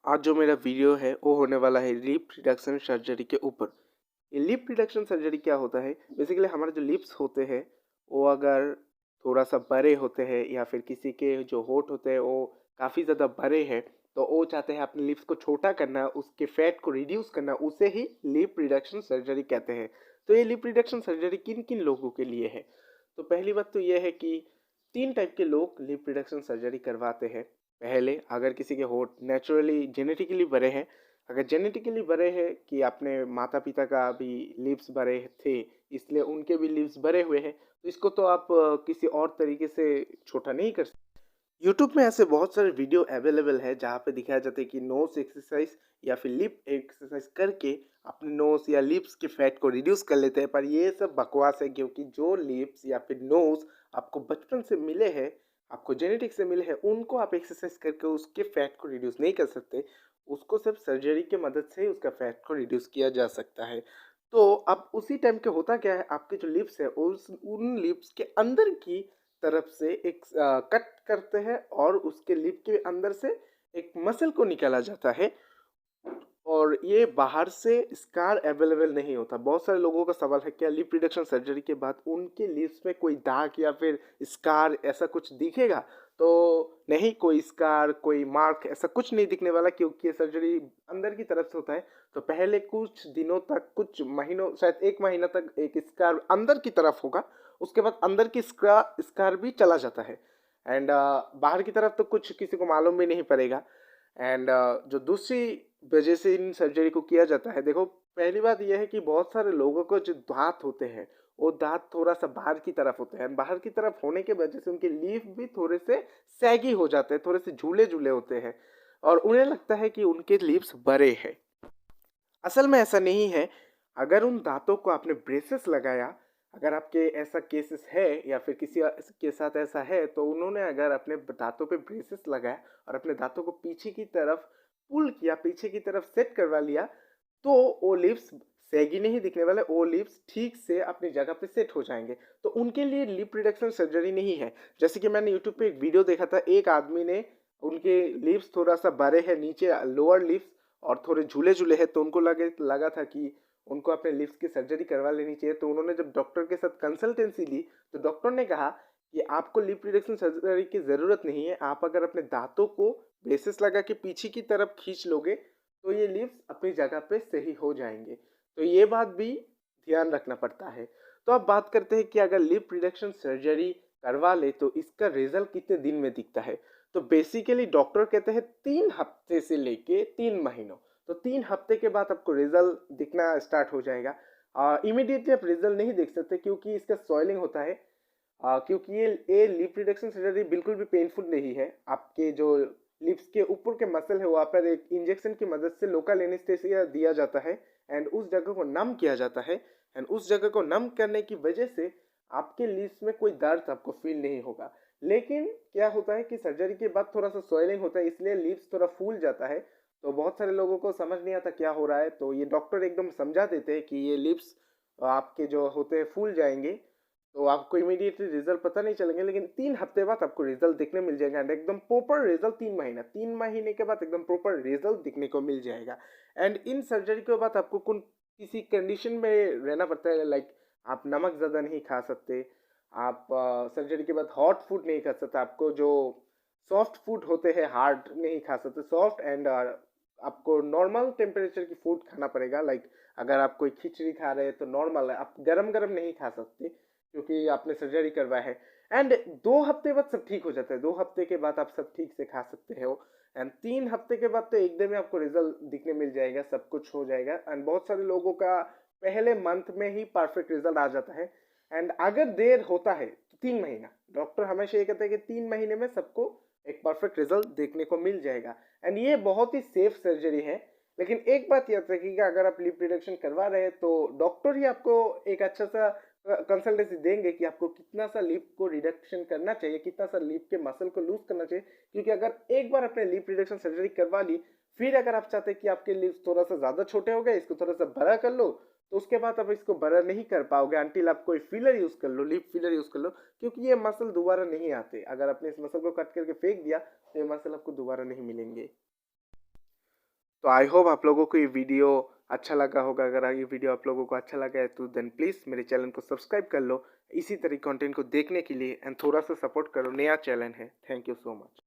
आज जो मेरा वीडियो है वो होने वाला है लिप रिडक्शन सर्जरी के ऊपर। ये लिप रिडक्शन सर्जरी क्या होता है? बेसिकली हमारे जो लिप्स होते हैं वो अगर थोड़ा सा बड़े होते हैं या फिर किसी के जो होंठ होते हैं वो काफ़ी ज़्यादा बड़े हैं, तो वो चाहते हैं अपने लिप्स को छोटा करना, उसके फैट को रिड्यूस करना, उसे ही लिप रिडक्शन सर्जरी कहते हैं। तो ये लिप रिडक्शन सर्जरी किन किन लोगों के लिए है? तो पहली बात तो ये है कि 3 टाइप के लोग लिप रिडक्शन सर्जरी करवाते हैं। पहले, अगर किसी के होंठ नेचुरली जेनेटिकली बड़े हैं, अगर जेनेटिकली बड़े हैं कि अपने माता पिता का भी लिप्स बड़े थे इसलिए उनके भी लिप्स बड़े हुए हैं, तो इसको तो आप किसी और तरीके से छोटा नहीं कर सकते। यूट्यूब में ऐसे बहुत सारे वीडियो अवेलेबल है जहाँ पे दिखाया जाता है कि नोज एक्सरसाइज या फिर लिप एक्सरसाइज करके अपने नोज या लिप्स के फैट को रिड्यूस कर लेते हैं, पर ये सब बकवास है क्योंकि जो लिप्स या फिर नोज आपको बचपन से मिले हैं, आपको जेनेटिक से मिले हैं, उनको आप एक्सरसाइज करके उसके फैट को रिड्यूस नहीं कर सकते। उसको सिर्फ सर्जरी की मदद से ही उसका फैट को रिड्यूस किया जा सकता है। तो अब उसी टाइम के होता क्या है, आपके जो लिप्स है उस उन लिप्स के अंदर की तरफ से एक कट करते हैं और उसके लिप के अंदर से एक मसल को निकाला जाता है और ये बाहर से स्कार अवेलेबल नहीं होता। बहुत सारे लोगों का सवाल है क्या लिप रिडक्शन सर्जरी के बाद उनके लिप्स में कोई दाग या फिर स्कार ऐसा कुछ दिखेगा? तो नहीं, कोई स्कार कोई मार्क ऐसा कुछ नहीं दिखने वाला क्योंकि ये सर्जरी अंदर की तरफ से होता है। तो पहले कुछ दिनों तक, कुछ महीनों, शायद 1 महीना तक एक स्कार अंदर की तरफ होगा, उसके बाद अंदर की स्कार भी चला जाता है एंड बाहर की तरफ तो कुछ किसी को मालूम भी नहीं पड़ेगा। एंड जो दूसरी वजह से इन सर्जरी को किया जाता है, देखो पहली बात यह है कि बहुत सारे लोगों को जो दांत होते हैं वो दांत थोड़ा सा बाहर की तरफ होते हैं, बाहर की तरफ होने के वजह से उनके लीफ भी थोड़े से सैगी हो जाते हैं, थोड़े से झूले झूले होते हैं और उन्हें लगता है कि उनके लिप्स बड़े हैं। असल में ऐसा नहीं है। अगर उन दांतों को आपने ब्रेसेस लगाया, अगर आपके ऐसा केसेस है या फिर किसी के साथ ऐसा है, तो उन्होंने अगर अपने दांतों पे ब्रेसेस लगाया और अपने दांतों को पीछे की तरफ पुल किया, पीछे की तरफ सेट करवा लिया, तो वो लिप्स सैगी नहीं दिखने वाले, वो लिप्स ठीक से अपनी जगह पे सेट हो जाएंगे। तो उनके लिए लिप रिडक्शन सर्जरी नहीं है। जैसे कि मैंने यूट्यूब पे एक वीडियो देखा था, एक आदमी ने, उनके लिप्स थोड़ा सा बड़े हैं नीचे, लोअर लिप्स, और थोड़े झूले झूले हैं, तो उनको लगा था कि उनको अपने लिप्स की सर्जरी करवा लेनी चाहिए। तो उन्होंने जब डॉक्टर के साथ कंसल्टेंसी ली तो डॉक्टर ने कहा कि आपको लिप रिडक्शन सर्जरी की ज़रूरत नहीं है, आप अगर अपने दांतों को ब्रेसेस लगा के पीछे की तरफ खींच लोगे तो ये लिप्स अपनी जगह पे सही हो जाएंगे। तो ये बात भी ध्यान रखना पड़ता है। तो अब बात करते हैं कि अगर लिप रिडक्शन सर्जरी करवा ले तो इसका रिजल्ट कितने दिन में दिखता है। तो बेसिकली डॉक्टर कहते हैं 3 हफ्ते से लेके 3 महीनों। तो 3 हफ्ते के बाद आपको रिजल्ट दिखना स्टार्ट हो जाएगा। इमीडिएटली आप रिजल्ट नहीं देख सकते क्योंकि इसका सॉइलिंग होता है। क्योंकि ये लिप रिडक्शन सर्जरी बिल्कुल भी पेनफुल नहीं है। आपके जो लिप्स के ऊपर के मसल है वहाँ पर एक इंजेक्शन की मदद से लोकल एनेस्थेसिया दिया जाता है एंड उस जगह को नम किया जाता है एंड उस जगह को नम करने की वजह से आपके लिप्स में कोई दर्द आपको फील नहीं होगा। लेकिन क्या होता है कि सर्जरी के बाद थोड़ा सा स्वेलिंग होता है, इसलिए लिप्स थोड़ा फूल जाता है। तो बहुत सारे लोगों को समझ नहीं आता क्या हो रहा है, तो ये डॉक्टर एकदम समझा देते हैं कि ये लिप्स आपके जो होते हैं फूल जाएंगे। तो आपको इमीडिएटली रिजल्ट पता नहीं चलेंगे, लेकिन 3 हफ्ते बाद आपको रिजल्ट दिखने मिल जाएगा एंड एकदम प्रॉपर रिजल्ट 3 महीना, 3 महीने के बाद एकदम प्रॉपर रिजल्ट दिखने को मिल जाएगा। एंड इन सर्जरी के बाद आपको कौन किसी कंडीशन में रहना पड़ता है, लाइक आप नमक ज़्यादा नहीं खा सकते, आप सर्जरी के बाद हॉट फूड नहीं खा सकते, आपको जो सॉफ्ट फूड होते हैं हार्ड नहीं खा सकते, सॉफ्ट एंड आपको नॉर्मल टेम्परेचर की फूड खाना पड़ेगा। लाइक अगर आप कोई खिचड़ी खा रहे हैं तो नॉर्मल है, आप गरम गरम नहीं खा सकते क्योंकि आपने सर्जरी करवाया है। एंड 2 हफ्ते बाद सब ठीक हो जाता है, 2 हफ्ते के बाद आप सब ठीक से खा सकते हो एंड 3 हफ्ते के बाद तो एकदम ही आपको रिजल्ट दिखने मिल जाएगा, सब कुछ हो जाएगा। एंड बहुत सारे लोगों का पहले मंथ में ही परफेक्ट रिजल्ट आ जाता है एंड अगर देर होता है तो 3 महीना, डॉक्टर हमेशा ये कहते हैं कि 3 महीने में सबको एक परफेक्ट रिजल्ट देखने को मिल जाएगा एंड ये बहुत ही सेफ सर्जरी है। लेकिन एक बात याद रखिएगा, अगर आप लिप रिडक्शन करवा रहे हैं तो डॉक्टर ही आपको एक अच्छा सा कंसल्टेंसी देंगे कि आपको कितना सा लिप को रिडक्शन करना चाहिए, कितना सा लिप के मसल को लूज करना चाहिए। क्योंकि अगर एक बार आपने लिप रिडक्शन सर्जरी करवा ली, फिर अगर आप चाहते हैं कि आपके लिप्स थोड़ा सा ज़्यादा छोटे हो गए, इसको थोड़ा सा बड़ा कर लो, तो उसके बाद आप इसको बड़ा नहीं कर पाओगे अंटिल आप कोई फिलर यूज़ कर लो, लिप फिलर यूज़ कर लो, क्योंकि ये मसल दोबारा नहीं आते। अगर आपने इस मसल को कट करके फेंक दिया तो ये मसल आपको दोबारा नहीं मिलेंगे। तो आई होप आप लोगों को ये वीडियो अच्छा लगा होगा। अगर ये वीडियो आप लोगों को अच्छा लगा है तो देन प्लीज़ मेरे चैनल को सब्सक्राइब कर लो इसी तरह कंटेंट को देखने के लिए, एंड थोड़ा सा सपोर्ट करो, नया चैनल है। Thank you so much.